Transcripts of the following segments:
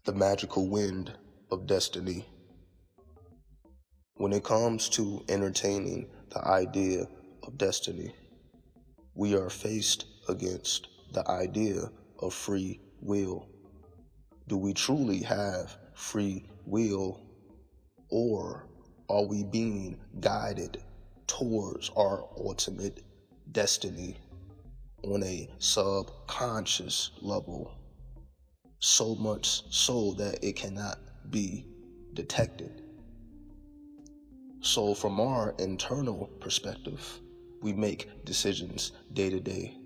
the magical wind of destiny. When it comes to entertaining the idea of destiny, we are faced against the idea of free will. Do we truly have free will, or are we being guided towards our ultimate destiny on a subconscious level, so much so that it cannot be detected? So from our internal perspective, we make decisions day to day,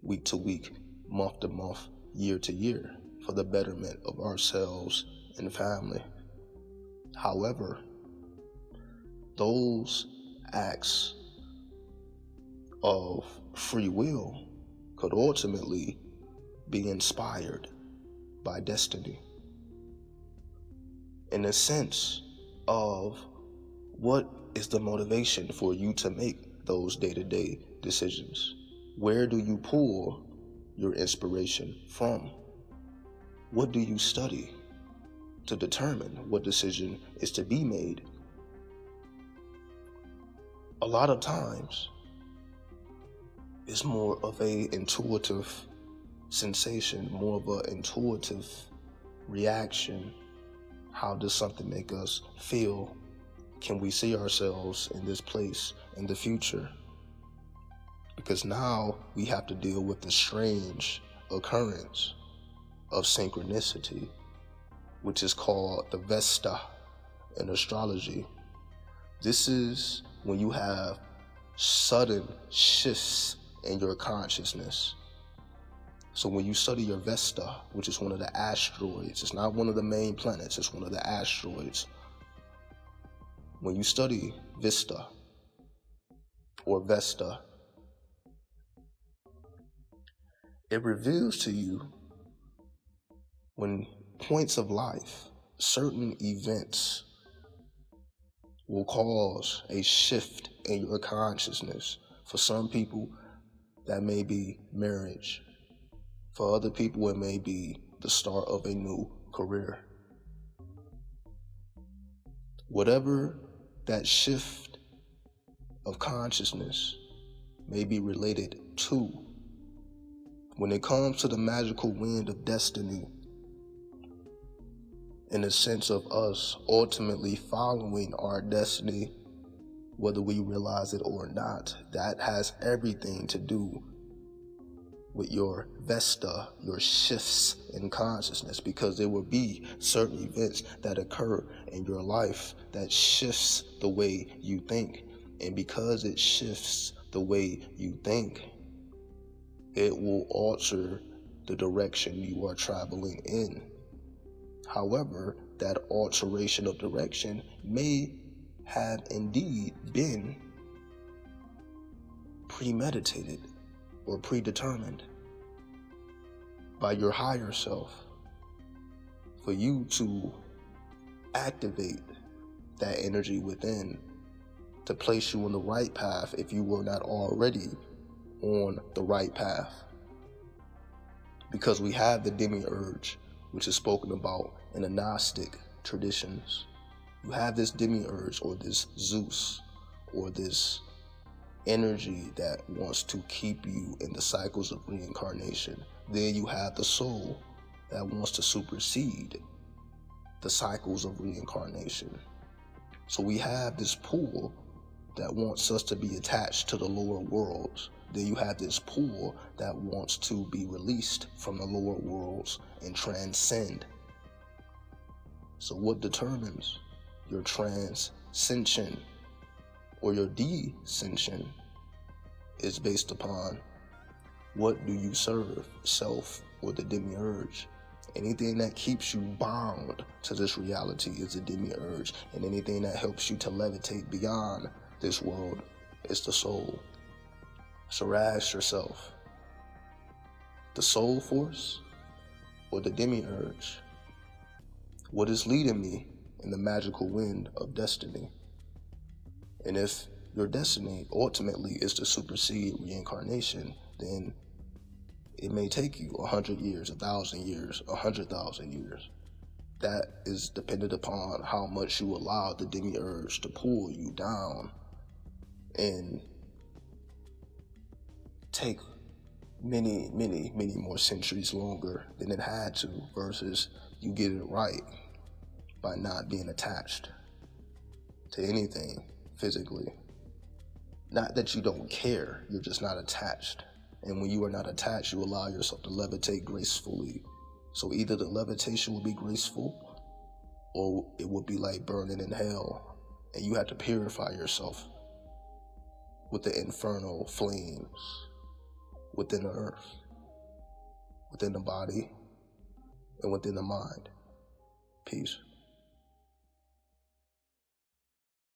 week to week, month to month, year to year, for the betterment of ourselves and family. However, those acts of free will could ultimately be inspired by destiny, in a sense of what is the motivation for you to make those day-to-day decisions? Where do you pull your inspiration from? What do you study to determine what decision is to be made? A lot of times, it's more of an intuitive sensation, more of an intuitive reaction. How does something make us feel? Can we see ourselves in this place in the future? Because now we have to deal with the strange occurrence of synchronicity, which is called the Vesta in astrology. This is when you have sudden shifts in your consciousness. So when you study your Vesta, which is one of the asteroids, it's not one of the main planets, it's one of the asteroids. When you study Vista or Vesta, it reveals to you when points of life, certain events will cause a shift in your consciousness. For some people, that may be marriage. For other people, it may be the start of a new career. Whatever that shift of consciousness may be related to, when it comes to the magical wind of destiny, in the sense of us ultimately following our destiny, whether we realize it or not, that has everything to do with your Vesta, your shifts in consciousness, because there will be certain events that occur in your life that shifts the way you think. And because it shifts the way you think, it will alter the direction you are traveling in. However, that alteration of direction may have indeed been premeditated or predetermined by your higher self for you to activate that energy within to place you on the right path if you were not already on the right path. Because we have the demiurge, which is spoken about in the Gnostic traditions. You have this demiurge, or this Zeus, or this energy that wants to keep you in the cycles of reincarnation. Then you have the soul that wants to supersede the cycles of reincarnation. So we have this pool that wants us to be attached to the lower worlds. Then you have this pool that wants to be released from the lower worlds and transcend. So what determines your transcension or your descension is based upon what do you serve, self or the demiurge. Anything that keeps you bound to this reality is a demiurge, and anything that helps you to levitate beyond this world is the soul. So ask yourself, the soul force or the demiurge? What is leading me in the magical wind of destiny? And if your destiny ultimately is to supersede reincarnation, then it may take you 100 years, 1,000 years, 100,000 years. that is dependent upon how much you allow the demiurge to pull you down and take many, many, many more centuries longer than it had to, versus you get it right by not being attached to anything physically. Not that you don't care, you're just not attached. And when you are not attached, you allow yourself to levitate gracefully. So either the levitation will be graceful, or it will be like burning in hell, and you have to purify yourself with the infernal flames within the earth, within the body, and within the mind. Peace.